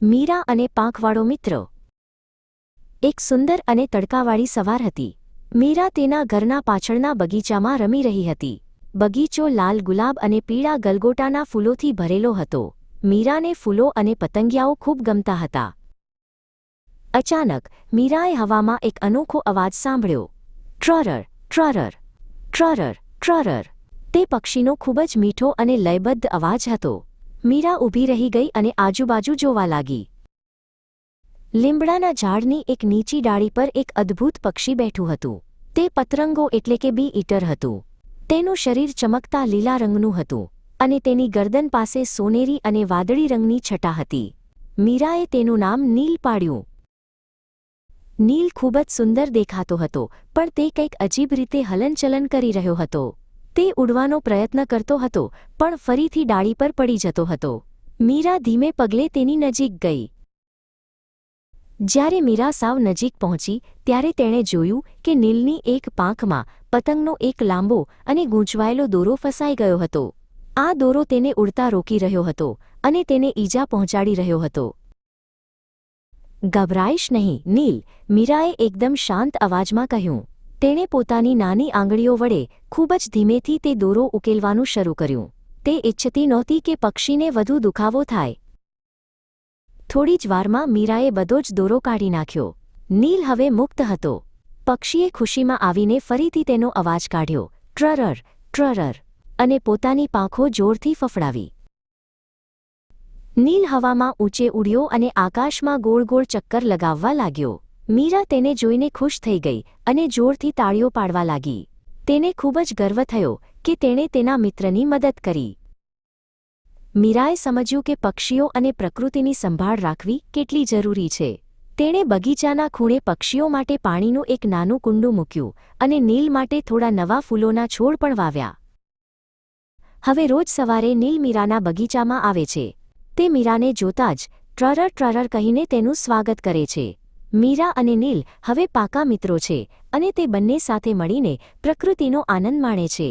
મીરા અને પાંખવાળો મિત્ર। એક સુંદર અને તડકાવાળી સવાર હતી। મીરા તેના ઘરના પાછળના બગીચામાં રમી રહી હતી। બગીચો લાલ ગુલાબ અને પીળા ગલગોટાના ફૂલોથી ભરેલો હતો। મીરાને ફૂલો અને પતંગિયાઓ ખૂબ ગમતા હતા। અચાનક મીરાએ હવામાં એક અનોખો અવાજ સાંભળ્યો, ટ્રરર ટ્રરર ટ્રરર ટ્રરર। તે પક્ષીનો ખૂબ જ મીઠો અને લયબદ્ધ અવાજ હતો। મીરા ઊભી રહી ગઈ અને આજુબાજુ જોવા લાગી। લીમડાના ઝાડની એક નીચી ડાળી પર એક અદ્ભુત પક્ષી બેઠું હતું। તે પતરંગો એટલે કે બી ઈટર હતું। તેનું શરીર ચમકતા લીલા રંગનું હતું અને તેની ગરદન પાસે સોનેરી અને વાદળી રંગની છટા હતી। મીરાએ તેનું નામ નીલ પાડ્યું। નીલ ખૂબ જ સુંદર દેખાતો હતો, પણ તે કંઈક અજીબ રીતે હલનચલન કરી રહ્યો હતો। તે ઉડવાનો પ્રયત્ન કરતો હતો, પણ ફરીથી ડાળી પર પડી જતો હતો। મીરા ધીમે પગલે તેની નજીક ગઈ। જ્યારે મીરા સાવ નજીક પહોંચી ત્યારે તેણે જોયું કે નીલની એક પાંખમાં પતંગનો એક લાંબો અને ગૂંચવાયેલો દોરો ફસાઈ ગયો હતો। આ દોરો તેને ઉડતા રોકી રહ્યો હતો અને તેને ઈજા પહોંચાડી રહ્યો હતો। ગભરાઈશ નહીં, નીલ, મીરાએ એકદમ શાંત અવાજમાં કહ્યું। તેણે પોતાની નાની આંગળીઓ વડે ખૂબ જ ધીમેથી તે દોરો ઉકેલવાનું શરૂ કર્યું। તે ઈચ્છતી નહોતી કે પક્ષીને વધુ દુખાવો થાય। થોડી જ વારમાં મીરાએ બધો જ દોરો કાઢી નાખ્યો। નીલ હવે મુક્ત હતો। પક્ષીએ ખુશીમાં આવીને ફરીથી તેનો અવાજ કાઢ્યો, ટ્રરર ટ્રરર, અને પોતાની પાંખો જોરથી ફફડાવી। નીલ હવામાં ઊંચે ઉડ્યો અને આકાશમાં ગોળ ગોળ ચક્કર લગાવવા લાગ્યો। મીરા તેને જોઈને ખુશ થઈ ગઈ અને જોરથી તાળીઓ પાડવા લાગી। તેને ખૂબ જ ગર્વ થયો કે તેણે તેના મિત્રની મદદ કરી। મીરાએ સમજ્યું કે પક્ષીઓ અને પ્રકૃતિની સંભાળ રાખવી કેટલી જરૂરી છે। તેણે બગીચાના ખૂણે પક્ષીઓ માટે પાણીનું એક નાનું કુંડું મૂક્યું અને નીલ માટે થોડા નવા ફૂલોના છોડ પણ વાવ્યા। હવે રોજ સવારે નીલ મીરાના બગીચામાં આવે છે। તે મીરાને જોતાં જ ટ્રરર ટ્રરર કહીને તેનું સ્વાગત કરે છે। મીરા અને નીલ હવે પાકા મિત્રો છે અને તે બંને સાથે મળીને પ્રકૃતિનો આનંદ માણે છે।